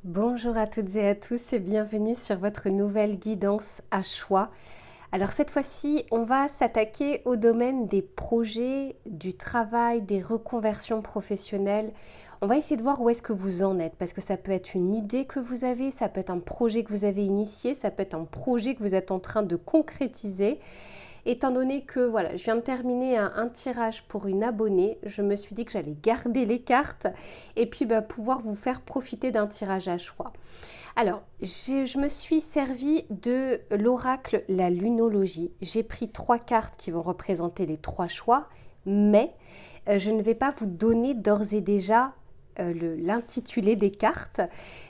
Bonjour à toutes et à tous et bienvenue sur votre nouvelle guidance à choix. Alors cette fois-ci, on va s'attaquer au domaine des projets, du travail, des reconversions professionnelles. On va essayer de voir où est-ce que vous en êtes parce que ça peut être une idée que vous avez, ça peut être un projet que vous avez initié, ça peut être un projet que vous êtes en train de concrétiser. Étant donné que voilà, je viens de terminer un tirage pour une abonnée, je me suis dit que j'allais garder les cartes et puis pouvoir vous faire profiter d'un tirage à choix. Alors, je me suis servi de l'oracle, la lunologie. J'ai pris 3 cartes qui vont représenter les 3 choix, mais je ne vais pas vous donner d'ores et déjà l'intitulé des cartes.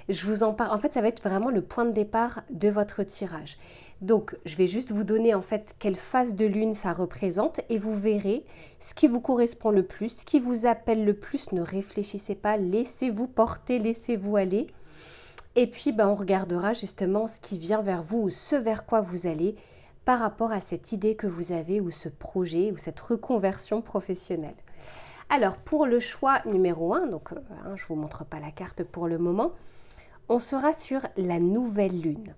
Je vous en parle. En fait, ça va être vraiment le point de départ de votre tirage. Donc, je vais juste vous donner en fait quelle phase de lune ça représente et vous verrez ce qui vous correspond le plus, ce qui vous appelle le plus. Ne réfléchissez pas, laissez-vous porter, laissez-vous aller. Et puis, on regardera justement ce qui vient vers vous ou ce vers quoi vous allez par rapport à cette idée que vous avez ou ce projet ou cette reconversion professionnelle. Alors, pour le choix numéro 1, donc je ne vous montre pas la carte pour le moment, on sera sur la nouvelle lune.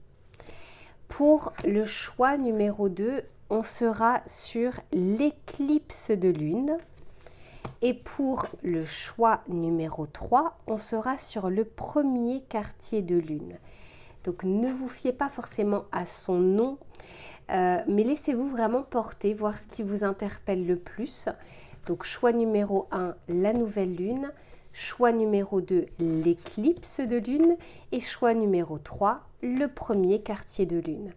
Pour le choix numéro 2, on sera sur l'éclipse de lune. Et pour le choix numéro 3, on sera sur le premier quartier de lune. Donc ne vous fiez pas forcément à son nom, mais laissez-vous vraiment porter, voir ce qui vous interpelle le plus. Donc choix numéro 1, la nouvelle lune. Choix numéro 2, l'éclipse de lune. Et choix numéro 3, le premier quartier de lune.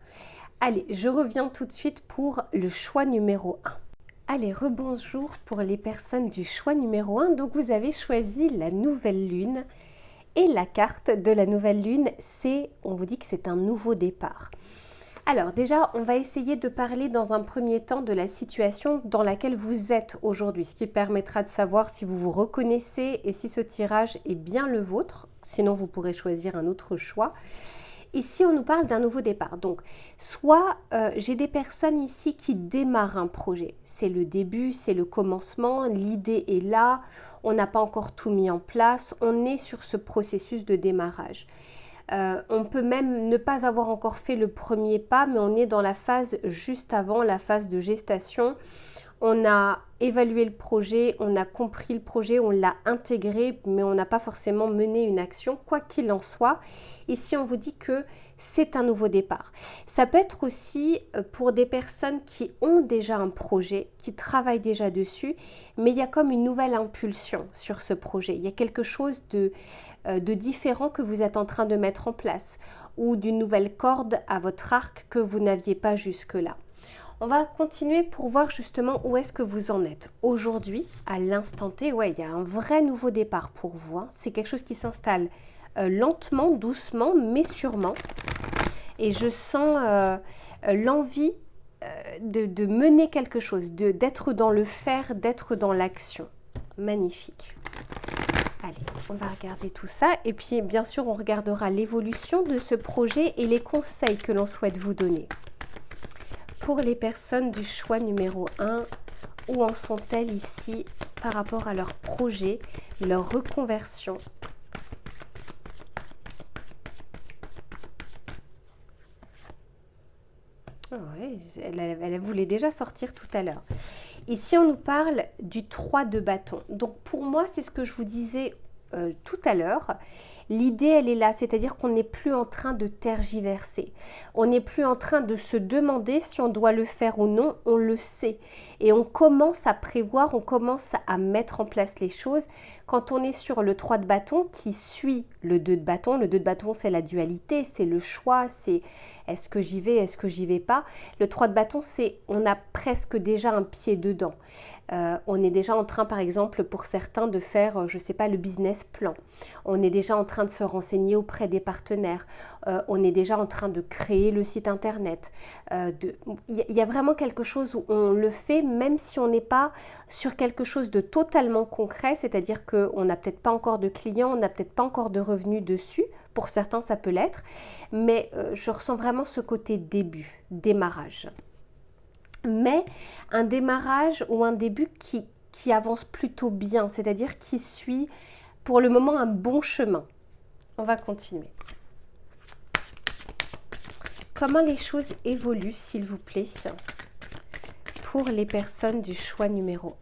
Allez, je reviens tout de suite pour le choix numéro 1. Allez, rebonjour pour les personnes du choix numéro 1. Donc vous avez choisi la nouvelle lune. Et la carte de la nouvelle lune, on vous dit que c'est un nouveau départ. Alors déjà, on va essayer de parler dans un premier temps de la situation dans laquelle vous êtes aujourd'hui, ce qui permettra de savoir si vous vous reconnaissez et si ce tirage est bien le vôtre. Sinon, vous pourrez choisir un autre choix. Ici, on nous parle d'un nouveau départ. Donc, soit j'ai des personnes ici qui démarrent un projet. C'est le début, c'est le commencement, l'idée est là, on n'a pas encore tout mis en place, on est sur ce processus de démarrage. On peut même ne pas avoir encore fait le premier pas, mais on est dans la phase juste avant, la phase de gestation. On a évalué le projet, on a compris le projet, on l'a intégré, mais on n'a pas forcément mené une action, quoi qu'il en soit. Ici, on vous dit que c'est un nouveau départ. Ça peut être aussi pour des personnes qui ont déjà un projet, qui travaillent déjà dessus, mais il y a comme une nouvelle impulsion sur ce projet. Il y a quelque chose de différent que vous êtes en train de mettre en place ou d'une nouvelle corde à votre arc que vous n'aviez pas jusque-là. On va continuer pour voir justement où est-ce que vous en êtes. Aujourd'hui, à l'instant T, il y a un vrai nouveau départ pour vous. C'est quelque chose qui s'installe lentement, doucement, mais sûrement. Et je sens l'envie de mener quelque chose, d'être dans le faire, d'être dans l'action. Magnifique. Allez, on va regarder tout ça. Et puis, bien sûr, on regardera l'évolution de ce projet et les conseils que l'on souhaite vous donner. Pour les personnes du choix numéro 1, où en sont-elles ici par rapport à leur projet, leur reconversion? Ouais, elle voulait déjà sortir tout à l'heure. Ici, on nous parle du 3 de bâton. Donc, pour moi, c'est ce que je vous disais tout à l'heure. L'idée, elle est là, c'est-à-dire qu'on n'est plus en train de tergiverser. On n'est plus en train de se demander si on doit le faire ou non, on le sait. Et on commence à prévoir, on commence à mettre en place les choses. Quand on est sur le 3 de bâton qui suit le 2 de bâton, le 2 de bâton, c'est la dualité, c'est le choix, c'est est-ce que j'y vais, est-ce que j'y vais pas. Le 3 de bâton, c'est on a presque déjà un pied dedans. On est déjà en train, par exemple, pour certains, de faire, je ne sais pas, le business plan. On est déjà en train de se renseigner auprès des partenaires. On est déjà en train de créer le site internet. Il y a vraiment quelque chose où on le fait, même si on n'est pas sur quelque chose de totalement concret, c'est-à-dire qu'on n'a peut-être pas encore de clients, on n'a peut-être pas encore de revenus dessus. Pour certains, ça peut l'être. Mais je ressens vraiment ce côté début, démarrage. Mais un démarrage ou un début qui avance plutôt bien, c'est-à-dire qui suit pour le moment un bon chemin. On va continuer. Comment les choses évoluent, s'il vous plaît, pour les personnes du choix numéro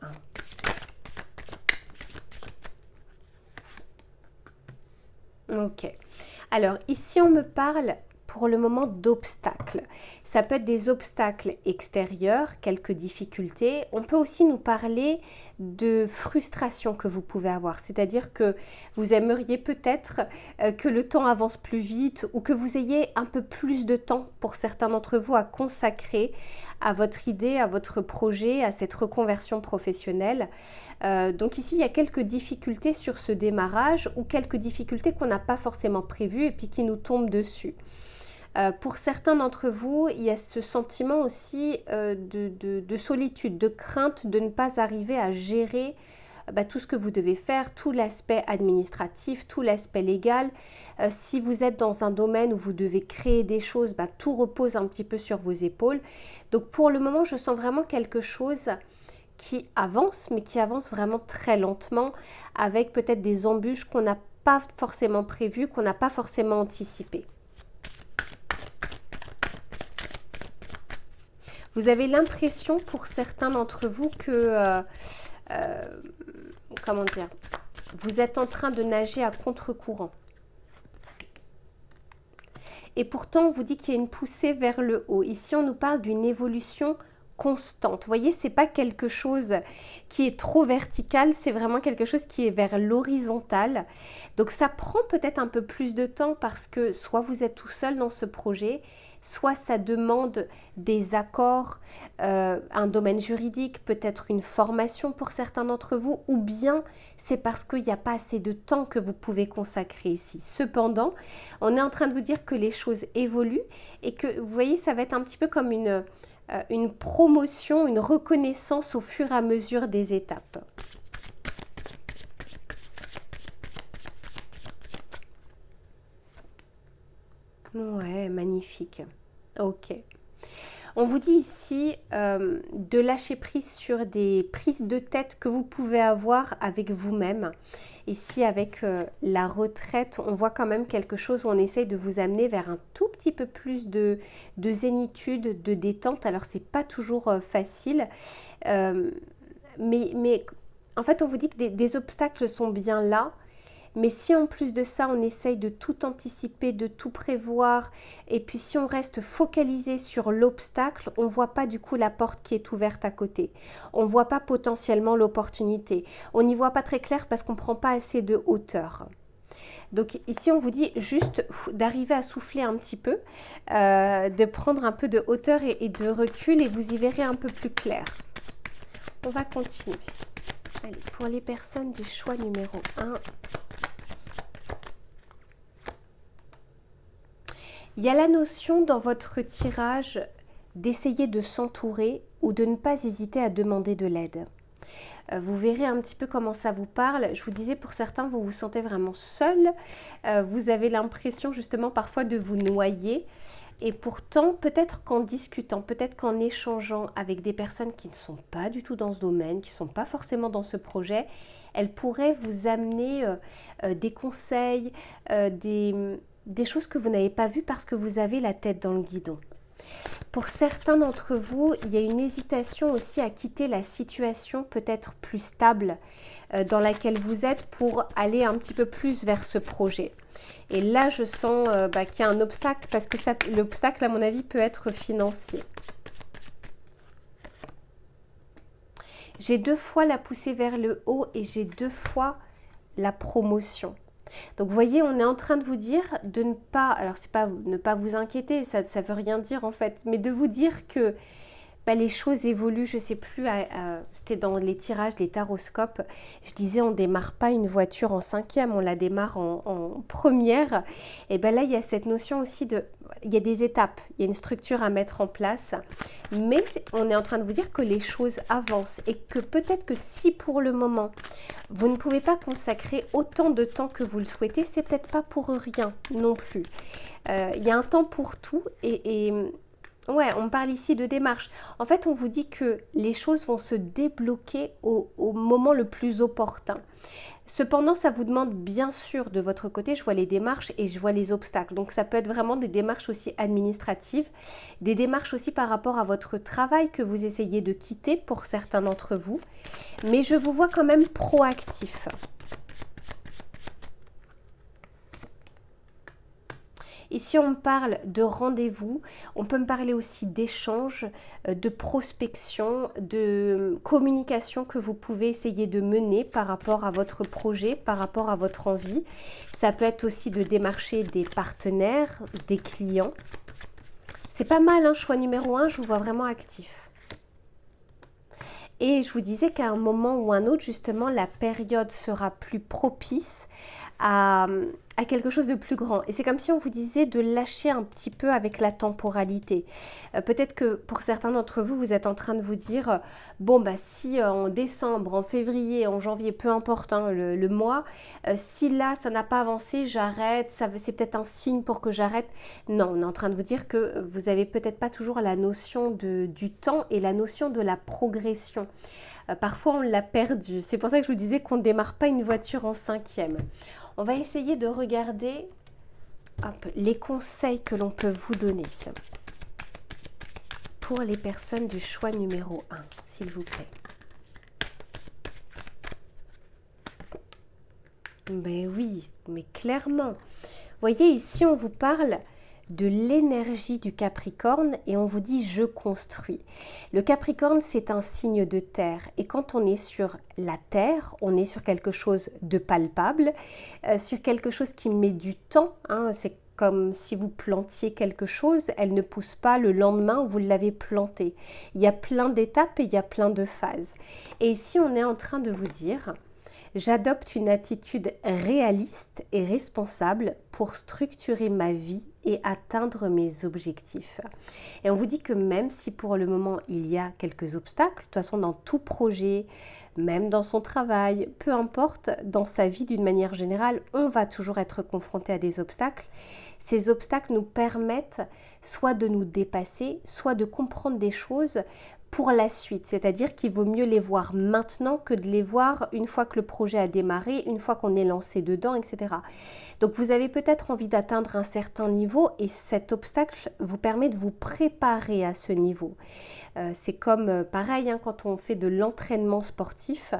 1? Ok. Alors, ici, on me parle pour le moment d'obstacles. Ça peut être des obstacles extérieurs, quelques difficultés. On peut aussi nous parler de frustration que vous pouvez avoir. C'est-à-dire que vous aimeriez peut-être que le temps avance plus vite ou que vous ayez un peu plus de temps pour certains d'entre vous à consacrer à votre idée, à votre projet, à cette reconversion professionnelle. Donc ici, il y a quelques difficultés sur ce démarrage ou quelques difficultés qu'on n'a pas forcément prévues et puis qui nous tombent dessus. Pour certains d'entre vous, il y a ce sentiment aussi de solitude, de crainte de ne pas arriver à gérer tout ce que vous devez faire, tout l'aspect administratif, tout l'aspect légal. Si vous êtes dans un domaine où vous devez créer des choses, tout repose un petit peu sur vos épaules. Donc pour le moment, je sens vraiment quelque chose qui avance, mais qui avance vraiment très lentement, avec peut-être des embûches qu'on n'a pas forcément prévues, qu'on n'a pas forcément anticipées. Vous avez l'impression pour certains d'entre vous que, comment dire, vous êtes en train de nager à contre-courant. Et pourtant, on vous dit qu'il y a une poussée vers le haut. Ici, on nous parle d'une évolution constante. Vous voyez, c'est pas quelque chose qui est trop vertical, c'est vraiment quelque chose qui est vers l'horizontale. Donc, ça prend peut-être un peu plus de temps parce que soit vous êtes tout seul dans ce projet, soit ça demande des accords, un domaine juridique, peut-être une formation pour certains d'entre vous, ou bien c'est parce qu'il n'y a pas assez de temps que vous pouvez consacrer ici. Cependant, on est en train de vous dire que les choses évoluent et que, vous voyez, ça va être un petit peu comme une promotion, une reconnaissance au fur et à mesure des étapes. Ouais, magnifique. Ok. On vous dit ici de lâcher prise sur des prises de tête que vous pouvez avoir avec vous-même. Ici, avec la retraite, on voit quand même quelque chose où on essaye de vous amener vers un tout petit peu plus de zénitude, de détente. Alors, c'est pas toujours facile, mais en fait, on vous dit que des obstacles sont bien là. Mais si en plus de ça, on essaye de tout anticiper, de tout prévoir, et puis si on reste focalisé sur l'obstacle, on ne voit pas du coup la porte qui est ouverte à côté. On ne voit pas potentiellement l'opportunité. On n'y voit pas très clair parce qu'on ne prend pas assez de hauteur. Donc ici, on vous dit juste d'arriver à souffler un petit peu, de prendre un peu de hauteur et de recul, et vous y verrez un peu plus clair. On va continuer. Allez, pour les personnes du choix numéro 1, il y a la notion dans votre tirage d'essayer de s'entourer ou de ne pas hésiter à demander de l'aide. Vous verrez un petit peu comment ça vous parle. Je vous disais, pour certains, vous vous sentez vraiment seul. Vous avez l'impression justement parfois de vous noyer. Et pourtant, peut-être qu'en discutant, peut-être qu'en échangeant avec des personnes qui ne sont pas du tout dans ce domaine, qui ne sont pas forcément dans ce projet, elles pourraient vous amener des conseils, des choses que vous n'avez pas vues parce que vous avez la tête dans le guidon. Pour certains d'entre vous, il y a une hésitation aussi à quitter la situation peut-être plus stable dans laquelle vous êtes pour aller un petit peu plus vers ce projet. Et là, je sens qu'il y a un obstacle parce que l'obstacle, à mon avis, peut être financier. J'ai 2 fois la poussée vers le haut et j'ai 2 fois la promotion. Donc, vous voyez, on est en train de vous dire de ne pas, alors c'est pas ne pas vous inquiéter, ça ne veut rien dire en fait, mais de vous dire que les choses évoluent. Je ne sais plus, c'était dans les tirages, les taroscopes, je disais on ne démarre pas une voiture en 5e, on la démarre en première. Et là, il y a cette notion aussi il y a des étapes, il y a une structure à mettre en place, mais on est en train de vous dire que les choses avancent et que peut-être que si pour le moment, vous ne pouvez pas consacrer autant de temps que vous le souhaitez, c'est peut-être pas pour rien non plus. Il y a un temps pour tout ouais, on parle ici de démarche. En fait, on vous dit que les choses vont se débloquer au moment le plus opportun. Cependant, ça vous demande bien sûr de votre côté, je vois les démarches et je vois les obstacles. Donc ça peut être vraiment des démarches aussi administratives, des démarches aussi par rapport à votre travail que vous essayez de quitter pour certains d'entre vous. Mais je vous vois quand même proactif. Et si on parle de rendez-vous, on peut me parler aussi d'échanges, de prospection, de communication que vous pouvez essayer de mener par rapport à votre projet, par rapport à votre envie. Ça peut être aussi de démarcher des partenaires, des clients. C'est pas mal, hein, choix numéro 1, je vous vois vraiment actif. Et je vous disais qu'à un moment ou un autre, justement, la période sera plus propice à quelque chose de plus grand. Et c'est comme si on vous disait de lâcher un petit peu avec la temporalité. Peut-être que pour certains d'entre vous, vous êtes en train de vous dire, bon, bah si en décembre, en février, en janvier, peu importe hein, le mois, si là, ça n'a pas avancé, j'arrête, c'est peut-être un signe pour que j'arrête. Non, on est en train de vous dire que vous n'avez peut-être pas toujours la notion du temps et la notion de la progression. Parfois, on l'a perdu. C'est pour ça que je vous disais qu'on ne démarre pas une voiture en 5e. On va essayer de regarder les conseils que l'on peut vous donner pour les personnes du choix numéro 1, s'il vous plaît. Ben oui, mais clairement. Vous voyez, ici, on vous parle de l'énergie du Capricorne et on vous dit je construis. Le Capricorne, c'est un signe de terre et quand on est sur la terre, on est sur quelque chose de palpable, sur quelque chose qui met du temps, hein, c'est comme si vous plantiez quelque chose, elle ne pousse pas le lendemain où vous l'avez planté. Il y a plein d'étapes et il y a plein de phases. Et ici, on est en train de vous dire... J'adopte une attitude réaliste et responsable pour structurer ma vie et atteindre mes objectifs. Et on vous dit que même si pour le moment il y a quelques obstacles, de toute façon dans tout projet, même dans son travail, peu importe, dans sa vie d'une manière générale, on va toujours être confronté à des obstacles. Ces obstacles nous permettent soit de nous dépasser, soit de comprendre des choses pour la suite, c'est-à-dire qu'il vaut mieux les voir maintenant que de les voir une fois que le projet a démarré, une fois qu'on est lancé dedans, etc. Donc vous avez peut-être envie d'atteindre un certain niveau et cet obstacle vous permet de vous préparer à ce niveau. C'est comme pareil, hein, quand on fait de l'entraînement sportif,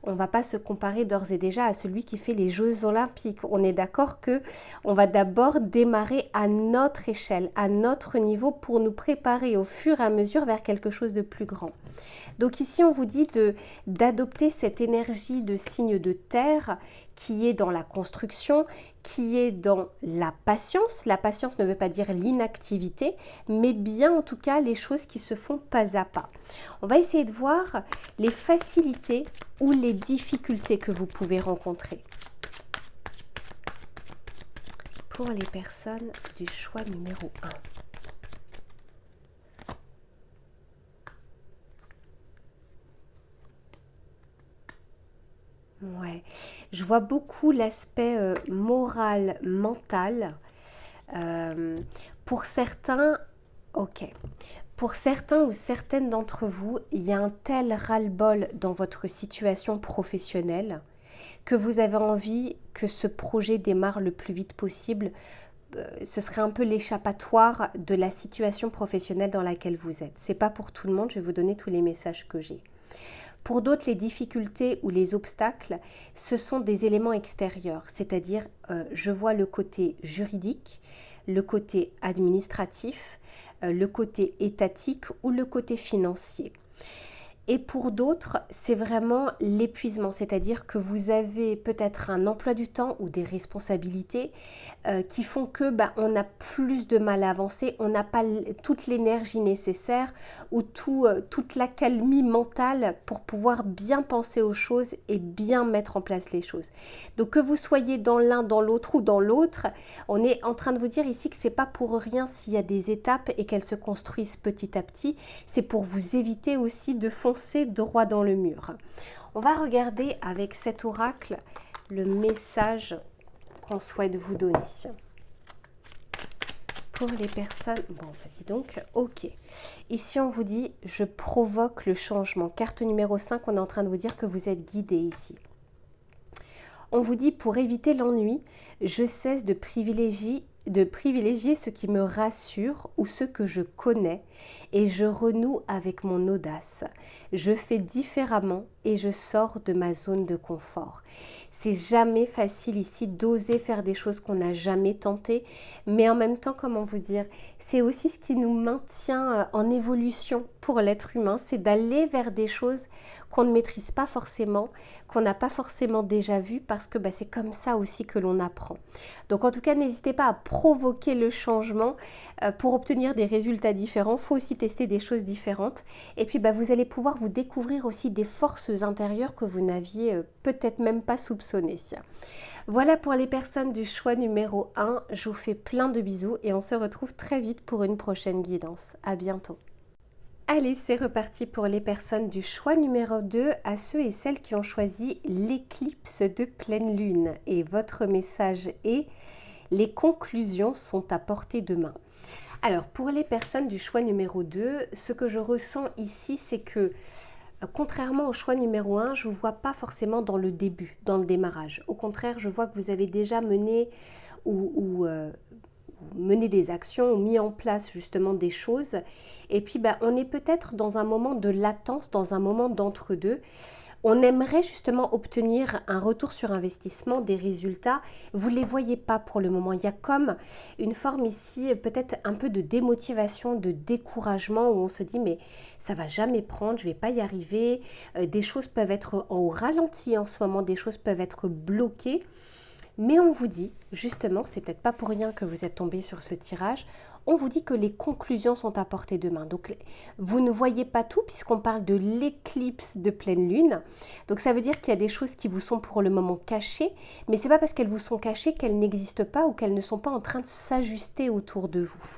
on ne va pas se comparer d'ores et déjà à celui qui fait les Jeux Olympiques. On est d'accord que on va d'abord démarrer à notre échelle, à notre niveau pour nous préparer au fur et à mesure vers quelque chose de plus grand. Donc ici, on vous dit d'adopter cette énergie de signe de terre qui est dans la construction, qui est dans la patience. La patience ne veut pas dire l'inactivité, mais bien en tout cas les choses qui se font pas à pas. On va essayer de voir les facilités ou les difficultés que vous pouvez rencontrer. Pour les personnes du choix numéro 1. Ouais, je vois beaucoup l'aspect moral, mental. Pour certains, ok. Pour certains ou certaines d'entre vous, il y a un tel ras-le-bol dans votre situation professionnelle que vous avez envie que ce projet démarre le plus vite possible. Ce serait un peu l'échappatoire de la situation professionnelle dans laquelle vous êtes. C'est pas pour tout le monde, je vais vous donner tous les messages que j'ai. Pour d'autres, les difficultés ou les obstacles, ce sont des éléments extérieurs, c'est-à-dire je vois le côté juridique, le côté administratif, le côté étatique ou le côté financier. Et pour d'autres, c'est vraiment l'épuisement, c'est-à-dire que vous avez peut-être un emploi du temps ou des responsabilités qui font que on a plus de mal à avancer, on n'a pas toute l'énergie nécessaire ou toute l'accalmie mentale pour pouvoir bien penser aux choses et bien mettre en place les choses. Donc que vous soyez dans l'un, dans l'autre ou dans l'autre, on est en train de vous dire ici que c'est pas pour rien s'il y a des étapes et qu'elles se construisent petit à petit, c'est pour vous éviter aussi de foncer droit dans le mur. On va regarder avec cet oracle le message qu'on souhaite vous donner. Pour les personnes... Bon, vas-y donc. Ok. Ici, on vous dit « Je provoque le changement ». Carte numéro 5, on est en train de vous dire que vous êtes guidé ici. On vous dit pour éviter l'ennui, je cesse de privilégier ce qui me rassure ou ce que je connais et je renoue avec mon audace. Je fais différemment et je sors de ma zone de confort. C'est jamais facile ici d'oser faire des choses qu'on n'a jamais tentées, mais en même temps, comment vous dire, c'est aussi ce qui nous maintient en évolution pour l'être humain, c'est d'aller vers des choses qu'on ne maîtrise pas forcément, qu'on n'a pas forcément déjà vues, parce que c'est comme ça aussi que l'on apprend. Donc en tout cas, n'hésitez pas à provoquer le changement pour obtenir des résultats différents. Il faut aussi tester des choses différentes. Et puis vous allez pouvoir vous découvrir aussi des forces intérieures que vous n'aviez peut-être même pas soupçonnées. Voilà pour les personnes du choix numéro 1. Je vous fais plein de bisous et on se retrouve très vite pour une prochaine guidance. À bientôt. Allez, c'est reparti pour les personnes du choix numéro 2, à ceux et celles qui ont choisi l'éclipse de pleine lune. Et votre message est: les conclusions sont à portée de main. Alors, pour les personnes du choix numéro 2, ce que je ressens ici, c'est que contrairement au choix numéro 1, je ne vous vois pas forcément dans le début, dans le démarrage. Au contraire, je vois que vous avez déjà mené mené des actions ou mis en place justement des choses. Et puis, on est peut-être dans un moment de latence, dans un moment d'entre-deux. On aimerait justement obtenir un retour sur investissement, des résultats. Vous ne les voyez pas pour le moment. Il y a comme une forme ici, peut-être un peu de démotivation, de découragement, où on se dit mais ça va jamais prendre, je ne vais pas y arriver. Des choses peuvent être au ralenti en ce moment, des choses peuvent être bloquées. Mais on vous dit, justement, c'est peut-être pas pour rien que vous êtes tombé sur ce tirage, on vous dit que les conclusions sont à portée de main. Donc, vous ne voyez pas tout puisqu'on parle de l'éclipse de pleine lune. Donc, ça veut dire qu'il y a des choses qui vous sont pour le moment cachées, mais c'est pas parce qu'elles vous sont cachées qu'elles n'existent pas ou qu'elles ne sont pas en train de s'ajuster autour de vous.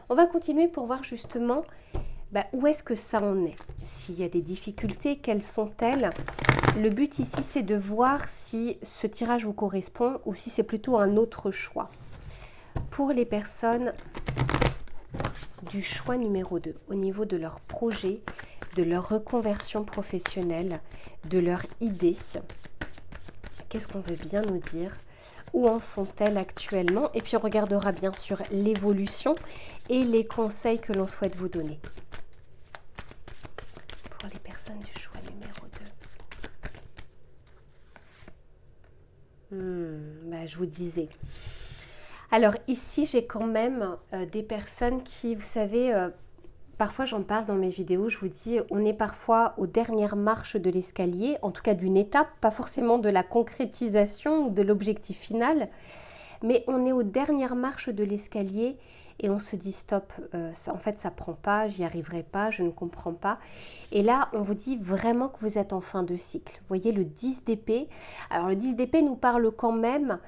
On va continuer pour voir justement où est-ce que ça en est. S'il y a des difficultés, quelles sont-elles? Le but ici, c'est de voir si ce tirage vous correspond ou si c'est plutôt un autre choix. Pour les personnes du choix numéro 2, au niveau de leur projet, de leur reconversion professionnelle, de leur idée, qu'est-ce qu'on veut bien nous dire? Où en sont-elles actuellement? Et puis on regardera bien sûr l'évolution et les conseils que l'on souhaite vous donner. Pour les personnes du choix numéro 2. Je vous disais. Alors ici, j'ai quand même des personnes qui, vous savez, parfois j'en parle dans mes vidéos, je vous dis, on est parfois aux dernières marches de l'escalier, en tout cas d'une étape, pas forcément de la concrétisation ou de l'objectif final, mais on est aux dernières marches de l'escalier et on se dit stop, en fait ça prend pas, j'y arriverai pas, je ne comprends pas. Et là on vous dit vraiment que vous êtes en fin de cycle. Vous voyez le 10 d'épée. Alors le 10 d'épée nous parle quand même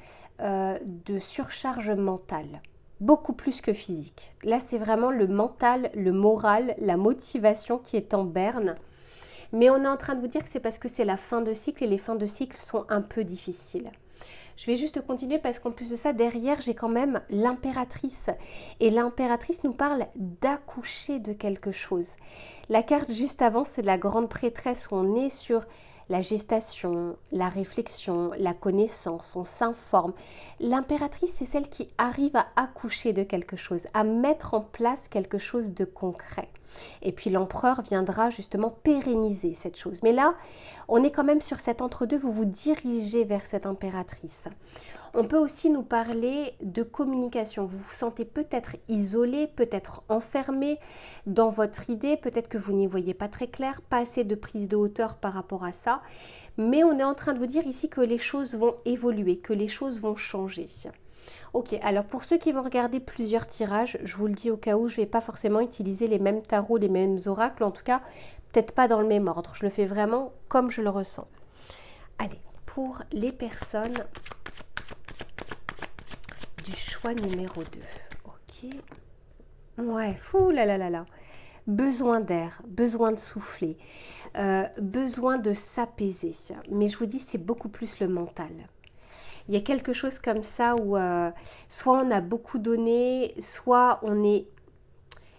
de surcharge mentale, beaucoup plus que physique. Là c'est vraiment le mental, le moral, la motivation qui est en berne. Mais on est en train de vous dire que c'est parce que c'est la fin de cycle et les fins de cycle sont un peu difficiles. Je vais juste continuer parce qu'en plus de ça, derrière, j'ai quand même l'impératrice. Et l'impératrice nous parle d'accoucher de quelque chose. La carte juste avant, c'est la grande prêtresse où on est sur la gestation, la réflexion, la connaissance, on s'informe. L'impératrice, c'est celle qui arrive à accoucher de quelque chose, à mettre en place quelque chose de concret. Et puis l'empereur viendra justement pérenniser cette chose. Mais là, on est quand même sur cet entre-deux, vous vous dirigez vers cette impératrice. On peut aussi nous parler de communication. Vous vous sentez peut-être isolé, peut-être enfermé dans votre idée, peut-être que vous n'y voyez pas très clair, pas assez de prise de hauteur par rapport à ça. Mais on est en train de vous dire ici que les choses vont évoluer, que les choses vont changer. Ok, alors pour ceux qui vont regarder plusieurs tirages, je vous le dis au cas où, je ne vais pas forcément utiliser les mêmes tarots, les mêmes oracles, en tout cas, peut-être pas dans le même ordre. Je le fais vraiment comme je le ressens. Allez, pour les personnes du choix numéro 2. Ok. Ouais, fou là là là là. Besoin d'air, besoin de souffler, besoin de s'apaiser. Mais je vous dis, c'est beaucoup plus le mental. Il y a quelque chose comme ça où soit on a beaucoup donné, soit on est...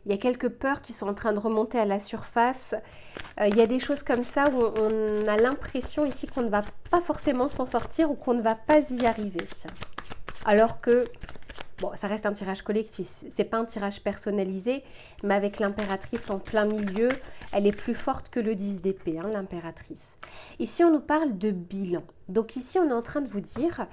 il y a quelques peurs qui sont en train de remonter à la surface. Il y a des choses comme ça où on a l'impression ici qu'on ne va pas forcément s'en sortir ou qu'on ne va pas y arriver. Alors que, bon, ça reste un tirage collectif, c'est pas un tirage personnalisé, mais avec l'impératrice en plein milieu, elle est plus forte que le 10 d'épée, hein, l'impératrice. Ici, on nous parle de bilan. Donc ici, on est en train de vous dire,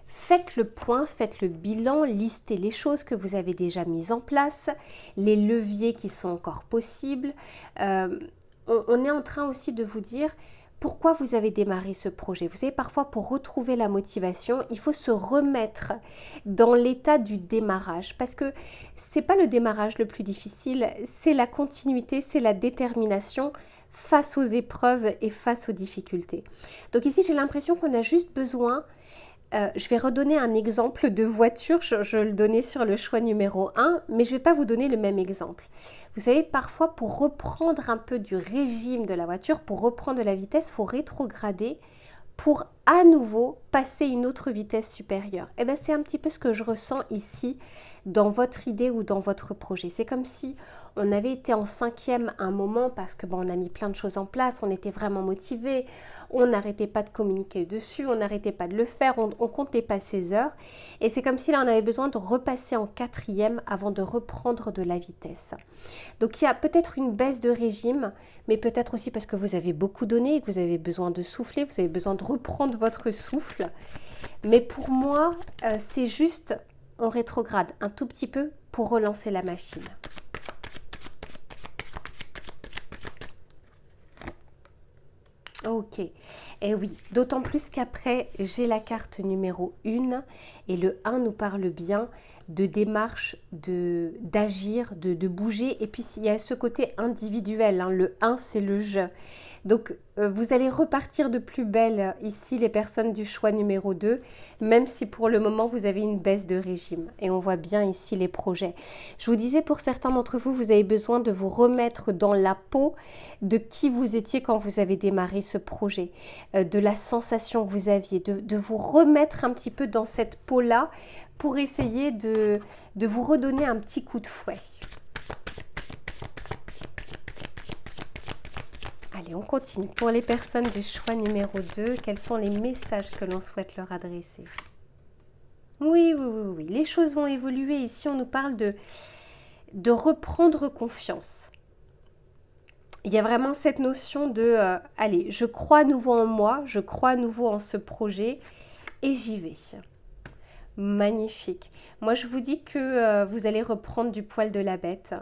faites le point, faites le bilan, listez les choses que vous avez déjà mises en place, les leviers qui sont encore possibles. On est en train aussi de vous dire pourquoi vous avez démarré ce projet. Vous savez, parfois pour retrouver la motivation, il faut se remettre dans l'état du démarrage parce que c'est pas le démarrage le plus difficile, c'est la continuité, c'est la détermination face aux épreuves et face aux difficultés. Donc ici, j'ai l'impression qu'on a juste besoin. Je vais redonner un exemple de voiture, je le donnais sur le choix numéro 1, mais je ne vais pas vous donner le même exemple. Vous savez, parfois pour reprendre un peu du régime de la voiture, pour reprendre de la vitesse, il faut rétrograder pour à nouveau passer une autre vitesse supérieure. Et bien c'est un petit peu ce que je ressens ici dans votre idée ou dans votre projet. C'est comme si on avait été en 5e un moment parce que bon, on a mis plein de choses en place, on était vraiment motivés, on n'arrêtait pas de communiquer dessus, on n'arrêtait pas de le faire, on comptait pas ses heures. Et c'est comme si là on avait besoin de repasser en 4e avant de reprendre de la vitesse. Donc il y a peut-être une baisse de régime, mais peut-être aussi parce que vous avez beaucoup donné et que vous avez besoin de souffler, vous avez besoin de reprendre votre souffle. Mais pour moi, c'est juste on rétrograde un tout petit peu pour relancer la machine. Ok, et oui, d'autant plus qu'après, j'ai la carte numéro 1 et le 1 nous parle bien de démarche, d'agir, de bouger. Et puis, il y a ce côté individuel, hein. Le 1, c'est le jeu. Donc, vous allez repartir de plus belle ici, les personnes du choix numéro 2, même si pour le moment, vous avez une baisse de régime. Et on voit bien ici les projets. Je vous disais, pour certains d'entre vous, vous avez besoin de vous remettre dans la peau de qui vous étiez quand vous avez démarré ce projet, de la sensation que vous aviez, de vous remettre un petit peu dans cette peau-là pour essayer de vous redonner un petit coup de fouet. Allez, on continue. Pour les personnes du choix numéro 2, quels sont les messages que l'on souhaite leur adresser? Oui, oui, oui, oui. Les choses vont évoluer. Ici, on nous parle de reprendre confiance. Il y a vraiment cette notion de allez, je crois à nouveau en moi, je crois à nouveau en ce projet et j'y vais. Magnifique. Moi, je vous dis que vous allez reprendre du poil de la bête.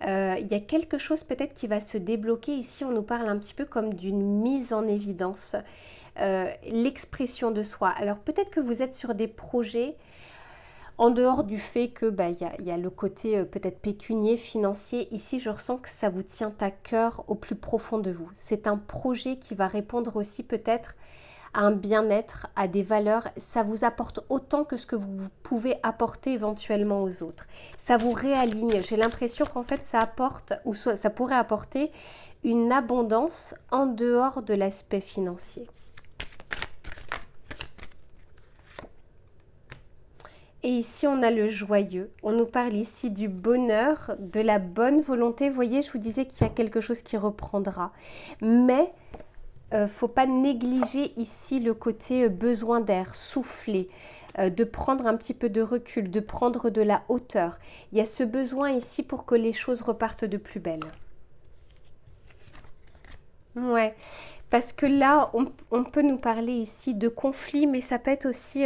Il y a quelque chose peut-être qui va se débloquer. Ici, on nous parle un petit peu comme d'une mise en évidence, l'expression de soi. Alors, peut-être que vous êtes sur des projets en dehors du fait que y a le côté peut-être pécunier, financier. Ici, je ressens que ça vous tient à cœur au plus profond de vous. C'est un projet qui va répondre aussi peut-être à un bien-être, à des valeurs. Ça vous apporte autant que ce que vous pouvez apporter éventuellement aux autres. Ça vous réaligne. J'ai l'impression qu'en fait, ça apporte, ou ça pourrait apporter une abondance en dehors de l'aspect financier. Et ici, on a le joyeux. On nous parle ici du bonheur, de la bonne volonté. Vous voyez, je vous disais qu'il y a quelque chose qui reprendra. Mais faut pas négliger ici le côté besoin d'air, souffler, de prendre un petit peu de recul, de prendre de la hauteur. Il y a ce besoin ici pour que les choses repartent de plus belle. Ouais, parce que là, on peut nous parler ici de conflit, mais ça peut être aussi...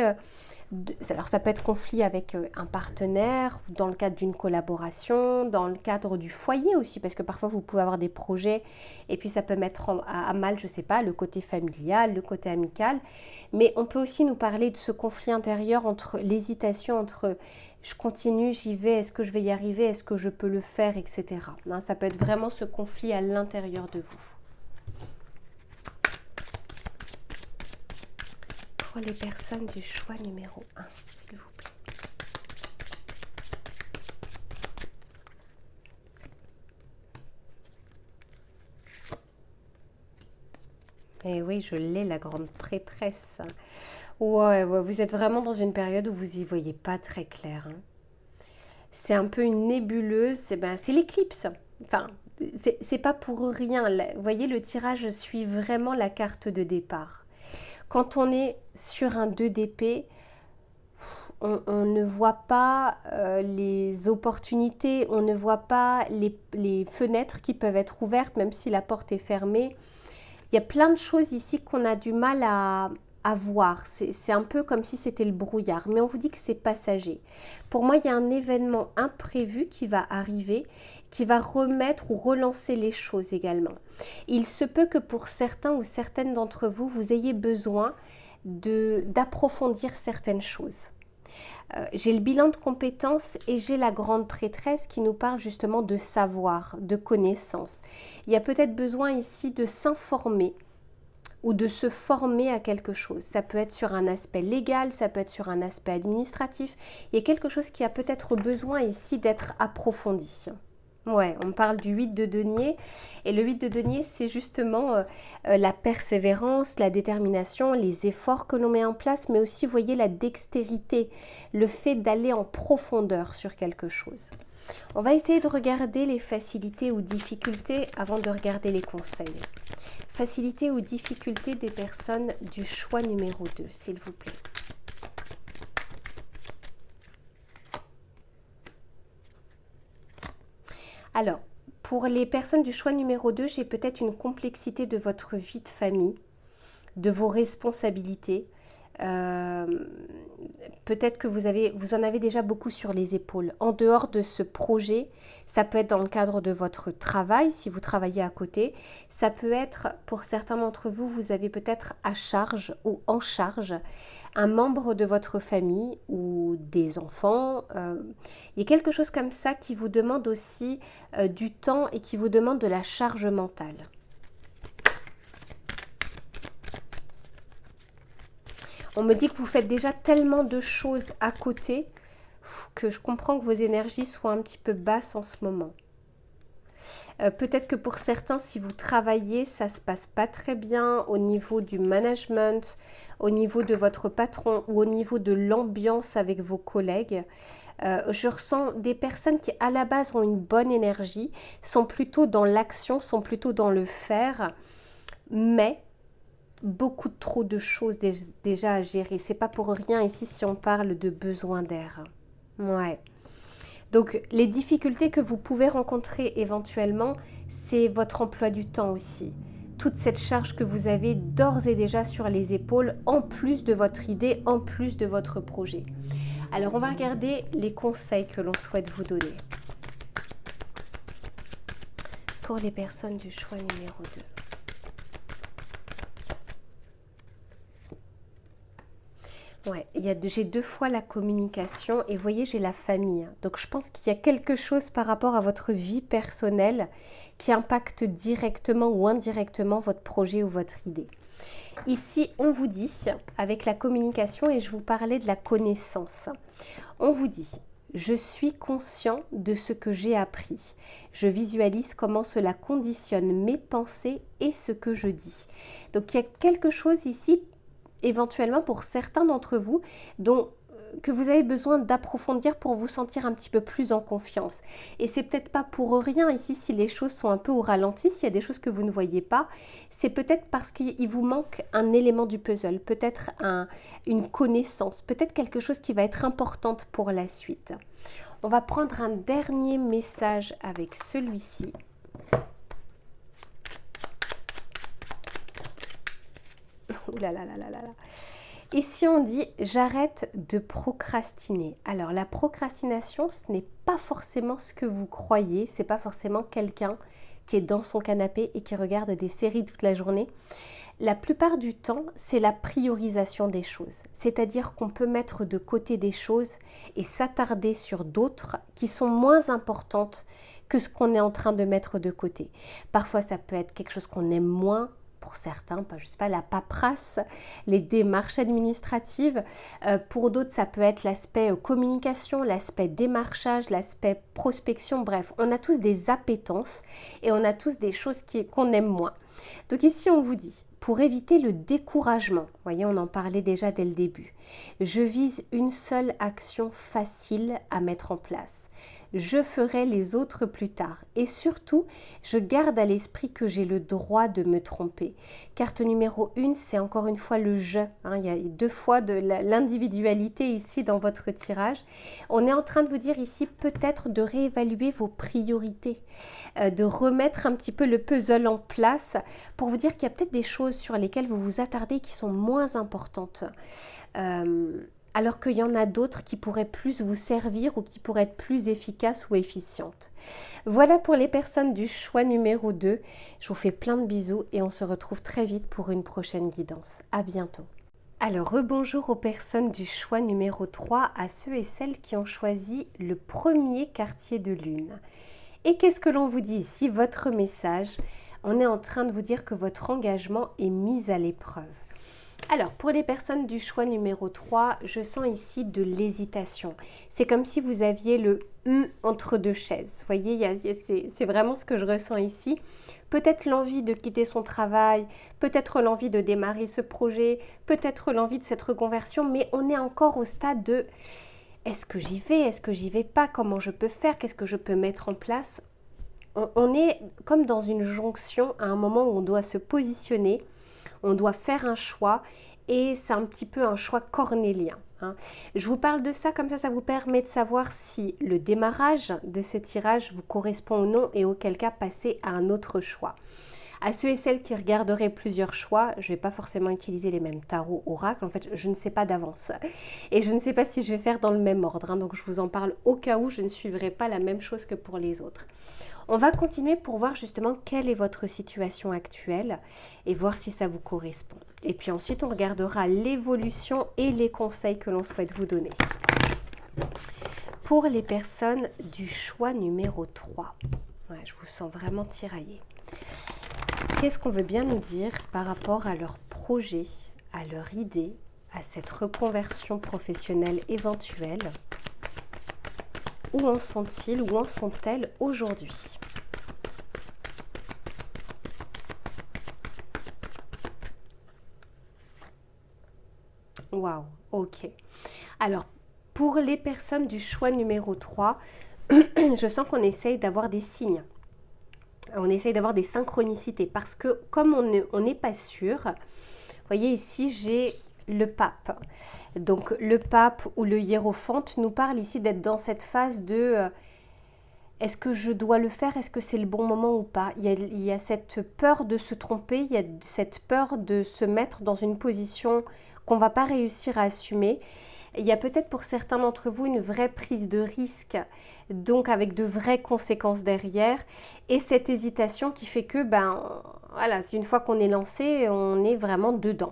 alors ça peut être conflit avec un partenaire, dans le cadre d'une collaboration, dans le cadre du foyer aussi, parce que parfois vous pouvez avoir des projets et puis ça peut mettre à mal, je ne sais pas, le côté familial, le côté amical. Mais on peut aussi nous parler de ce conflit intérieur entre l'hésitation entre je continue, j'y vais, est-ce que je vais y arriver, est-ce que je peux le faire, etc. Hein, ça peut être vraiment ce conflit à l'intérieur de vous. Pour les personnes du choix numéro 1, s'il vous plaît. Et oui, je l'ai, la grande prêtresse. Ouais, vous êtes vraiment dans une période où vous n'y voyez pas très clair. Hein. c'est un peu une nébuleuse, c'est l'éclipse. Enfin, c'est pas pour rien. Vous voyez, le tirage suit vraiment la carte de départ. Quand on est sur un 2 d'épée, on ne voit pas les opportunités, on ne voit pas les fenêtres qui peuvent être ouvertes, même si la porte est fermée. Il y a plein de choses ici qu'on a du mal à voir. C'est un peu comme si c'était le brouillard, mais on vous dit que c'est passager. Pour moi, il y a un événement imprévu qui va arriver, qui va remettre ou relancer les choses également. Il se peut que pour certains ou certaines d'entre vous, vous ayez besoin d'approfondir certaines choses. J'ai le bilan de compétences et j'ai la grande prêtresse qui nous parle justement de savoir, de connaissance. Il y a peut-être besoin ici de s'informer ou de se former à quelque chose. Ça peut être sur un aspect légal, ça peut être sur un aspect administratif. Il y a quelque chose qui a peut-être besoin ici d'être approfondi. Ouais, on parle du 8 de denier et le 8 de denier, c'est justement la persévérance, la détermination, les efforts que l'on met en place, mais aussi, vous voyez, la dextérité, le fait d'aller en profondeur sur quelque chose. On va essayer de regarder les facilités ou difficultés avant de regarder les conseils. Facilités ou difficultés des personnes du choix numéro 2, s'il vous plaît. Alors, pour les personnes du choix numéro 2, j'ai peut-être une complexité de votre vie de famille, de vos responsabilités. Peut-être que vous en avez déjà beaucoup sur les épaules. En dehors de ce projet, ça peut être dans le cadre de votre travail, si vous travaillez à côté. Ça peut être, pour certains d'entre vous, vous avez peut-être à charge ou en charge un membre de votre famille ou des enfants. Il y a quelque chose comme ça qui vous demande aussi du temps et qui vous demande de la charge mentale. On me dit que vous faites déjà tellement de choses à côté que je comprends que vos énergies soient un petit peu basses en ce moment. Peut-être que pour certains, si vous travaillez, ça ne se passe pas très bien au niveau du management, au niveau de votre patron ou au niveau de l'ambiance avec vos collègues. Je ressens des personnes qui, à la base, ont une bonne énergie, sont plutôt dans l'action, sont plutôt dans le faire, mais beaucoup trop de choses déjà à gérer. C'est pas pour rien ici si on parle de besoin d'air. Ouais. Donc, les difficultés que vous pouvez rencontrer éventuellement, c'est votre emploi du temps aussi. Toute cette charge que vous avez d'ores et déjà sur les épaules, en plus de votre idée, en plus de votre projet. Alors, on va regarder les conseils que l'on souhaite vous donner. Pour les personnes du choix numéro 2. Ouais, j'ai 2 fois la communication et vous voyez, j'ai la famille. Donc, je pense qu'il y a quelque chose par rapport à votre vie personnelle qui impacte directement ou indirectement votre projet ou votre idée. Ici, on vous dit, avec la communication, et je vous parlais de la connaissance, on vous dit, je suis conscient de ce que j'ai appris. Je visualise comment cela conditionne mes pensées et ce que je dis. Donc, il y a quelque chose ici éventuellement pour certains d'entre vous que vous avez besoin d'approfondir pour vous sentir un petit peu plus en confiance. Et c'est peut-être pas pour rien ici si les choses sont un peu au ralenti, s'il y a des choses que vous ne voyez pas, c'est peut-être parce qu'il vous manque un élément du puzzle, peut-être une connaissance, peut-être quelque chose qui va être importante pour la suite. On va prendre un dernier message avec celui-ci. Ouh là là là là là. Ici on dit j'arrête de procrastiner. Alors la procrastination, ce n'est pas forcément ce que vous croyez, c'est pas forcément quelqu'un qui est dans son canapé et qui regarde des séries toute la journée. La plupart du temps, c'est la priorisation des choses. C'est-à-dire qu'on peut mettre de côté des choses et s'attarder sur d'autres qui sont moins importantes que ce qu'on est en train de mettre de côté. Parfois, ça peut être quelque chose qu'on aime moins. Pour certains, je ne sais pas, la paperasse, les démarches administratives. Pour d'autres, ça peut être l'aspect communication, l'aspect démarchage, l'aspect prospection. Bref, on a tous des appétences et on a tous des choses qu'on aime moins. Donc ici, on vous dit, pour éviter le découragement, vous voyez, on en parlait déjà dès le début, je vise une seule action facile à mettre en place. Je ferai les autres plus tard. Et surtout, je garde à l'esprit que j'ai le droit de me tromper. Carte numéro 1, c'est encore une fois le je. Il y a 2 fois de l'individualité ici dans votre tirage. On est en train de vous dire ici peut-être de réévaluer vos priorités, de remettre un petit peu le puzzle en place pour vous dire qu'il y a peut-être des choses sur lesquelles vous vous attardez qui sont moins importantes. Alors qu'il y en a d'autres qui pourraient plus vous servir ou qui pourraient être plus efficaces ou efficientes. Voilà pour les personnes du choix numéro 2. Je vous fais plein de bisous et on se retrouve très vite pour une prochaine guidance. À bientôt. Alors, rebonjour aux personnes du choix numéro 3, à ceux et celles qui ont choisi le premier quartier de lune. Et qu'est-ce que l'on vous dit ici? Votre message, on est en train de vous dire que votre engagement est mis à l'épreuve. Alors, pour les personnes du choix numéro 3, je sens ici de l'hésitation. C'est comme si vous aviez le « entre deux chaises ». Vous voyez, c'est vraiment ce que je ressens ici. Peut-être l'envie de quitter son travail, peut-être l'envie de démarrer ce projet, peut-être l'envie de cette reconversion, mais on est encore au stade de « est-ce que j'y vais? Est-ce que j'y vais pas? Comment je peux faire? Qu'est-ce que je peux mettre en place ?» On est comme dans une jonction à un moment où on doit se positionner. On doit faire un choix et c'est un petit peu un choix cornélien. Je vous parle de ça, comme ça vous permet de savoir si le démarrage de ce tirage vous correspond ou non et auquel cas passer à un autre choix. À ceux et celles qui regarderaient plusieurs choix, je ne vais pas forcément utiliser les mêmes tarots oracles. En fait, je ne sais pas d'avance. Et je ne sais pas si je vais faire dans le même ordre. Donc, je vous en parle au cas où je ne suivrai pas la même chose que pour les autres. On va continuer pour voir justement quelle est votre situation actuelle et voir si ça vous correspond. Et puis ensuite, on regardera l'évolution et les conseils que l'on souhaite vous donner. Pour les personnes du choix numéro 3, je vous sens vraiment tiraillée. Qu'est-ce qu'on veut bien nous dire par rapport à leur projet, à leur idée, à cette reconversion professionnelle éventuelle? Où en sont-ils, où en sont-elles aujourd'hui? Waouh, ok. Alors, pour les personnes du choix numéro 3, je sens qu'on essaye d'avoir des signes. On essaye d'avoir des synchronicités parce que comme on n'est pas sûr, vous voyez ici, j'ai le pape. Donc, le pape ou le hiérophante nous parle ici d'être dans cette phase de est-ce que je dois le faire? Est-ce que c'est le bon moment ou pas? Il y a cette peur de se tromper, il y a cette peur de se mettre dans une position qu'on ne va pas réussir à assumer. Il y a peut-être pour certains d'entre vous une vraie prise de risque, donc avec de vraies conséquences derrière. Et cette hésitation qui fait que, voilà, une fois qu'on est lancé, on est vraiment dedans.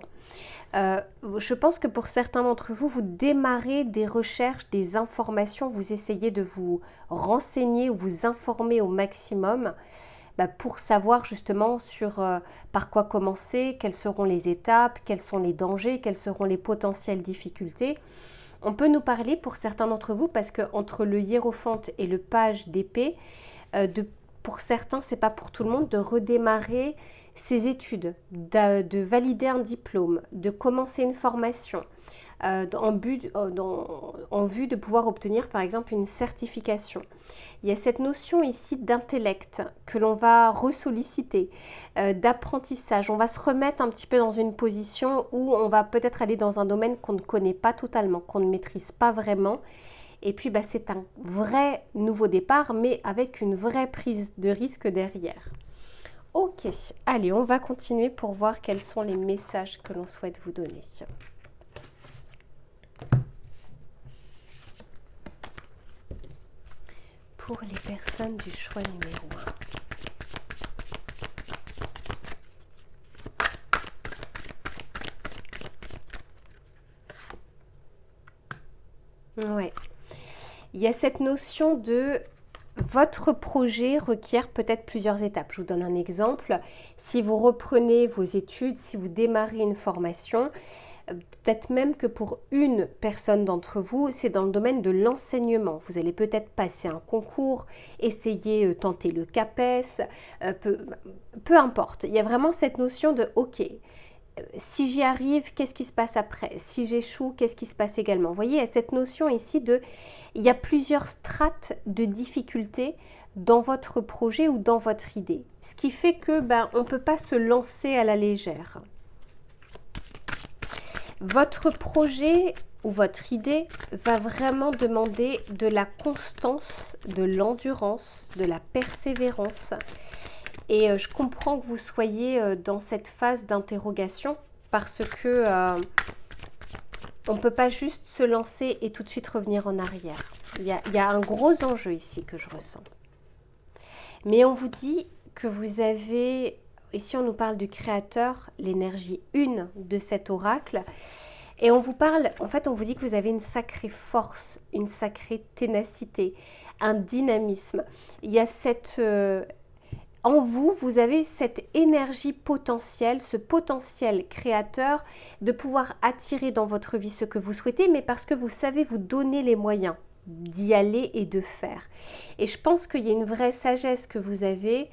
Je pense que pour certains d'entre vous, vous démarrez des recherches, des informations, vous essayez de vous renseigner ou vous informer au maximum pour savoir justement sur par quoi commencer, quelles seront les étapes, quels sont les dangers, quelles seront les potentielles difficultés. On peut nous parler pour certains d'entre vous parce que entre le hiérophante et le page d'épée, pour certains, c'est pas pour tout le monde de redémarrer ses études, de valider un diplôme, de commencer une formation, en vue de pouvoir obtenir par exemple une certification. Il y a cette notion ici d'intellect que l'on va ressolliciter, d'apprentissage. On va se remettre un petit peu dans une position où on va peut-être aller dans un domaine qu'on ne connaît pas totalement, qu'on ne maîtrise pas vraiment. Et puis c'est un vrai nouveau départ, mais avec une vraie prise de risque derrière. Ok, allez, on va continuer pour voir quels sont les messages que l'on souhaite vous donner. Pour les personnes du choix numéro 1. Ouais. Il y a cette notion de votre projet requiert peut-être plusieurs étapes. Je vous donne un exemple. Si vous reprenez vos études, si vous démarrez une formation, peut-être même que pour une personne d'entre vous, c'est dans le domaine de l'enseignement. Vous allez peut-être passer un concours, essayer, tenter le CAPES, peu importe. Il y a vraiment cette notion de « ok ». Si j'y arrive, qu'est-ce qui se passe après? Si j'échoue, qu'est-ce qui se passe également? Vous voyez, il y a cette notion ici de, il y a plusieurs strates de difficultés dans votre projet ou dans votre idée. Ce qui fait que on ne peut pas se lancer à la légère. Votre projet ou votre idée va vraiment demander de la constance, de l'endurance, de la persévérance. Et je comprends que vous soyez dans cette phase d'interrogation parce que on ne peut pas juste se lancer et tout de suite revenir en arrière. Il y a un gros enjeu ici que je ressens. Mais on vous dit que vous avez, ici on nous parle du créateur, l'énergie 1 de cet oracle. Et on vous parle, en fait on vous dit que vous avez une sacrée force, une sacrée ténacité, un dynamisme. Il y a cette... en vous, vous avez cette énergie potentielle, ce potentiel créateur de pouvoir attirer dans votre vie ce que vous souhaitez, mais parce que vous savez vous donner les moyens d'y aller et de faire. Et je pense qu'il y a une vraie sagesse que vous avez.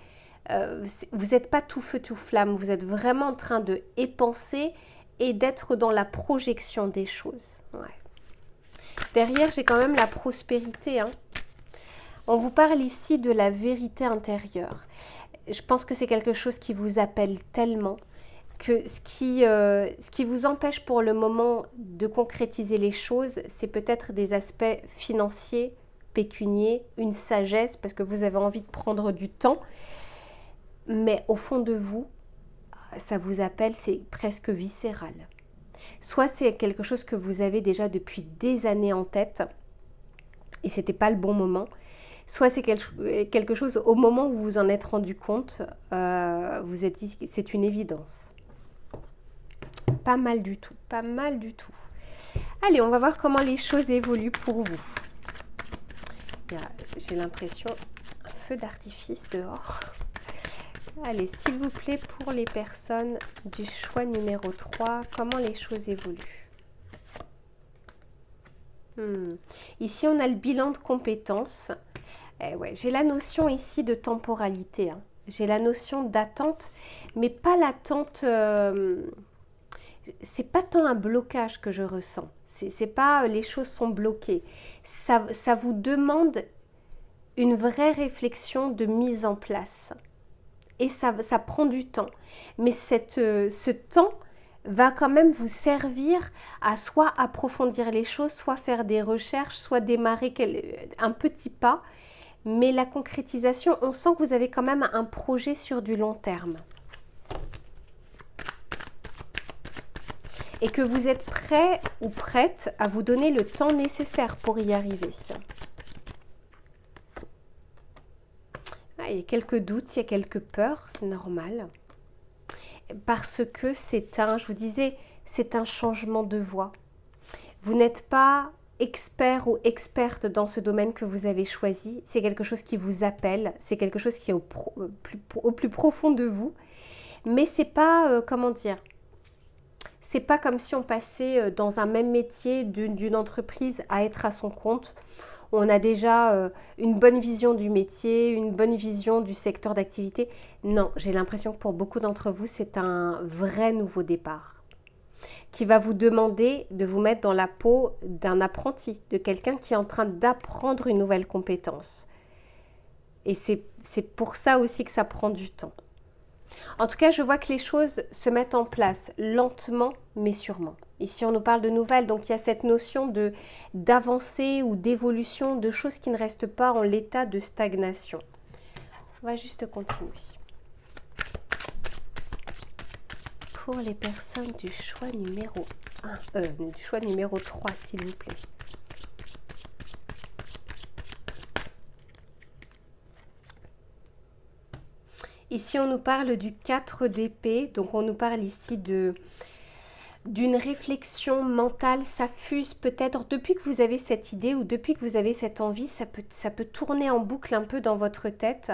Vous n'êtes pas tout feu tout flamme, vous êtes vraiment en train de épancer et d'être dans la projection des choses. Ouais. Derrière, j'ai quand même la prospérité. On vous parle ici de la vérité intérieure. Je pense que c'est quelque chose qui vous appelle tellement que ce qui vous empêche pour le moment de concrétiser les choses, c'est peut-être des aspects financiers, pécuniers, une sagesse, parce que vous avez envie de prendre du temps. Mais au fond de vous, ça vous appelle, c'est presque viscéral. Soit c'est quelque chose que vous avez déjà depuis des années en tête, et c'était pas le bon moment. Soit c'est quelque chose, au moment où vous vous en êtes rendu compte, vous êtes dit que c'est une évidence. Pas mal du tout, pas mal du tout. Allez, on va voir comment les choses évoluent pour vous. J'ai l'impression, un feu d'artifice dehors. Allez, s'il vous plaît, pour les personnes du choix numéro 3, comment les choses évoluent? Ici, on a le bilan de compétences. Ouais, j'ai la notion ici de temporalité. J'ai la notion d'attente, mais pas l'attente... c'est pas tant un blocage que je ressens. C'est pas les choses sont bloquées. Ça vous demande une vraie réflexion de mise en place. Et ça prend du temps. Mais ce temps va quand même vous servir à soit approfondir les choses, soit faire des recherches, soit démarrer un petit pas. Mais la concrétisation, on sent que vous avez quand même un projet sur du long terme. Et que vous êtes prêt ou prête à vous donner le temps nécessaire pour y arriver. Il y a quelques doutes, il y a quelques peurs, c'est normal. Parce que je vous disais, c'est un changement de voie. Vous n'êtes pas expert ou experte dans ce domaine que vous avez choisi. C'est quelque chose qui vous appelle, c'est quelque chose qui est au plus profond de vous. Mais c'est pas, comment dire, c'est pas comme si on passait dans un même métier d'une entreprise à être à son compte. On a déjà une bonne vision du métier, une bonne vision du secteur d'activité. Non, j'ai l'impression que pour beaucoup d'entre vous, c'est un vrai nouveau départ qui va vous demander de vous mettre dans la peau d'un apprenti, de quelqu'un qui est en train d'apprendre une nouvelle compétence. Et c'est pour ça aussi que ça prend du temps. En tout cas, je vois que les choses se mettent en place lentement, mais sûrement. Ici, on nous parle de nouvelles, donc il y a cette notion d'avancée ou d'évolution, de choses qui ne restent pas en l'état de stagnation. On va juste continuer. Pour les personnes du choix numéro 1, du choix numéro 3, s'il vous plaît. Ici, on nous parle du 4 d'épée, donc on nous parle ici d'une réflexion mentale. Ça fuse peut-être, depuis que vous avez cette idée ou depuis que vous avez cette envie, ça peut tourner en boucle un peu dans votre tête.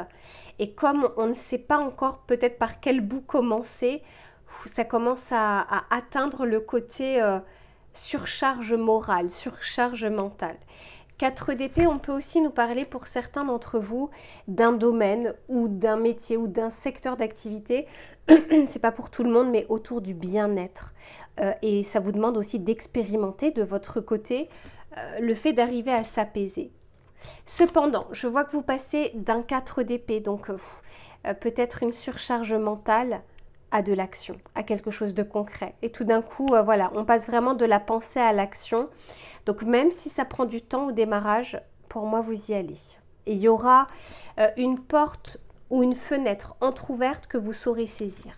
Et comme on ne sait pas encore peut-être par quel bout commencer, ça commence à atteindre le côté surcharge morale, surcharge mentale. 4 d'épée, on peut aussi nous parler pour certains d'entre vous d'un domaine ou d'un métier ou d'un secteur d'activité. C'est pas pour tout le monde, mais autour du bien-être. Et ça vous demande aussi d'expérimenter de votre côté le fait d'arriver à s'apaiser. Cependant, je vois que vous passez d'un 4 d'épée, donc peut-être une surcharge mentale à de l'action, à quelque chose de concret. Et tout d'un coup, voilà, on passe vraiment de la pensée à l'action. Donc même si ça prend du temps au démarrage, pour moi, vous y allez. Et il y aura une porte ou une fenêtre entrouverte que vous saurez saisir.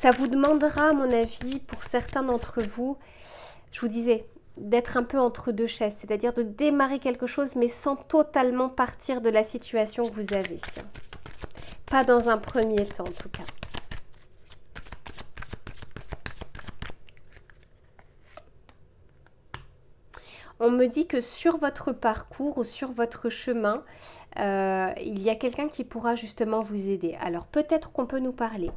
Ça vous demandera, à mon avis, pour certains d'entre vous, je vous disais, d'être un peu entre deux chaises, c'est-à-dire de démarrer quelque chose, mais sans totalement partir de la situation que vous avez. Pas dans un premier temps, en tout cas. On me dit que sur votre parcours ou sur votre chemin, il y a quelqu'un qui pourra justement vous aider. Alors peut-être qu'on peut nous parler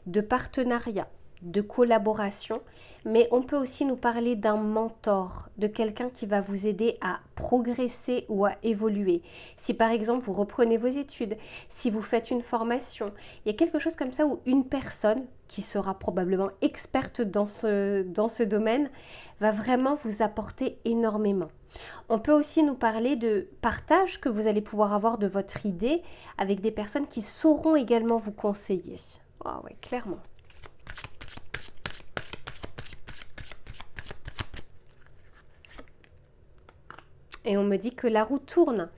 de partenariat, de collaboration, mais on peut aussi nous parler d'un mentor, de quelqu'un qui va vous aider à progresser ou à évoluer. Si par exemple vous reprenez vos études, si vous faites une formation, il y a quelque chose comme ça où une personne qui sera probablement experte dans ce domaine va vraiment vous apporter énormément. On peut aussi nous parler de partage que vous allez pouvoir avoir de votre idée avec des personnes qui sauront également vous conseiller. Ah ouais, clairement. Et on me dit que la roue tourne.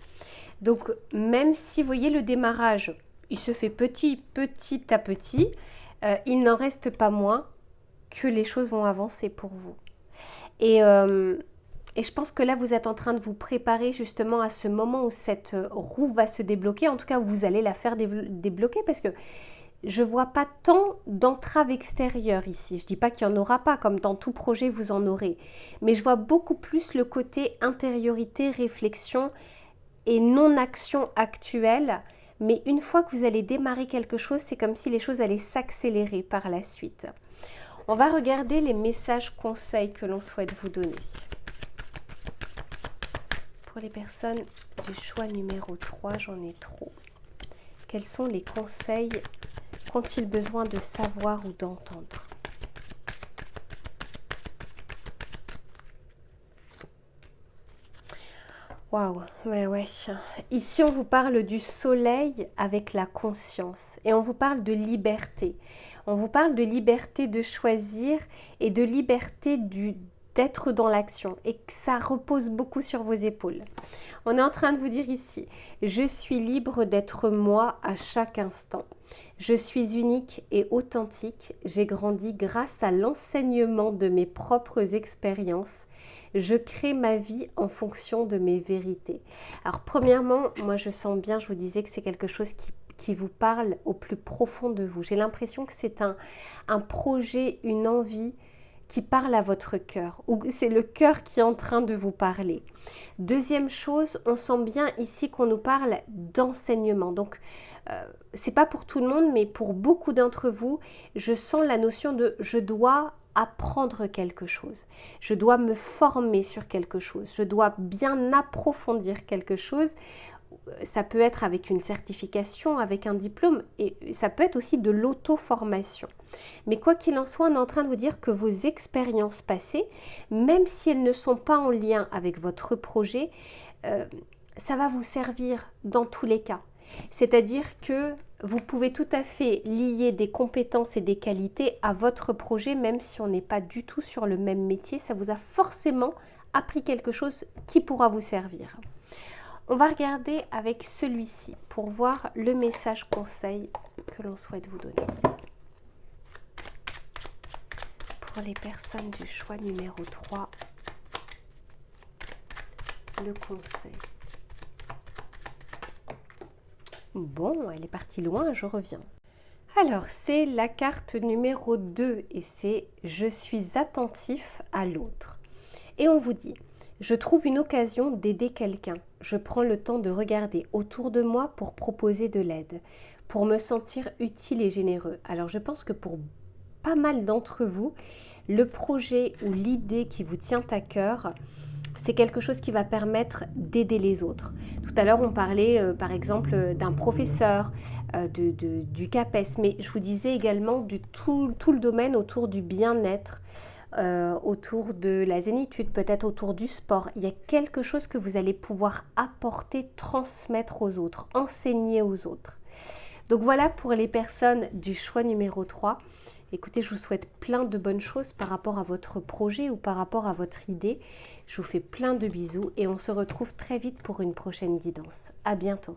Donc, même si, vous voyez, le démarrage, il se fait petit à petit, il n'en reste pas moins que les choses vont avancer pour vous. Et je pense que là, vous êtes en train de vous préparer justement à ce moment où cette roue va se débloquer. En tout cas, vous allez la faire débloquer parce que je ne vois pas tant d'entraves extérieures ici. Je ne dis pas qu'il n'y en aura pas, comme dans tout projet, vous en aurez. Mais je vois beaucoup plus le côté intériorité, réflexion et non-action actuelle. Mais une fois que vous allez démarrer quelque chose, c'est comme si les choses allaient s'accélérer par la suite. On va regarder les messages conseils que l'on souhaite vous donner. Pour les personnes du choix numéro 3, j'en ai trop. Quels sont les conseils qu'ont-ils besoin de savoir ou d'entendre? Waouh, ouais. Ici, on vous parle du soleil avec la conscience et on vous parle de liberté. On vous parle de liberté de choisir et de liberté d'être dans l'action et que ça repose beaucoup sur vos épaules. On est en train de vous dire ici, je suis libre d'être moi à chaque instant. Je suis unique et authentique. J'ai grandi grâce à l'enseignement de mes propres expériences. Je crée ma vie en fonction de mes vérités. Alors premièrement, moi je sens bien, je vous disais que c'est quelque chose qui vous parle au plus profond de vous. J'ai l'impression que c'est un projet, une envie qui parle à votre cœur, ou c'est le cœur qui est en train de vous parler. Deuxième chose, on sent bien ici qu'on nous parle d'enseignement. Donc, c'est pas pour tout le monde, mais pour beaucoup d'entre vous, je sens la notion de je dois apprendre quelque chose, je dois me former sur quelque chose, je dois bien approfondir quelque chose. Ça peut être avec une certification, avec un diplôme, et ça peut être aussi de l'auto-formation. Mais quoi qu'il en soit, on est en train de vous dire que vos expériences passées, même si elles ne sont pas en lien avec votre projet, ça va vous servir dans tous les cas. C'est-à-dire que vous pouvez tout à fait lier des compétences et des qualités à votre projet, même si on n'est pas du tout sur le même métier. Ça vous a forcément appris quelque chose qui pourra vous servir. On va regarder avec celui-ci pour voir le message conseil que l'on souhaite vous donner. Pour les personnes du choix numéro 3, le conseil. Bon, elle est partie loin, je reviens. Alors, c'est la carte numéro 2 et c'est « Je suis attentif à l'autre ». Et on vous dit « Je trouve une occasion d'aider quelqu'un. Je prends le temps de regarder autour de moi pour proposer de l'aide, pour me sentir utile et généreux. » Alors, je pense que pour pas mal d'entre vous, le projet ou l'idée qui vous tient à cœur, c'est quelque chose qui va permettre d'aider les autres. Tout à l'heure, on parlait par exemple d'un professeur, du CAPES, mais je vous disais également tout le domaine autour du bien-être, autour de la zénitude, peut-être autour du sport. Il y a quelque chose que vous allez pouvoir apporter, transmettre aux autres, enseigner aux autres. Donc voilà pour les personnes du choix numéro 3. Écoutez, je vous souhaite plein de bonnes choses par rapport à votre projet ou par rapport à votre idée. Je vous fais plein de bisous et on se retrouve très vite pour une prochaine guidance. À bientôt.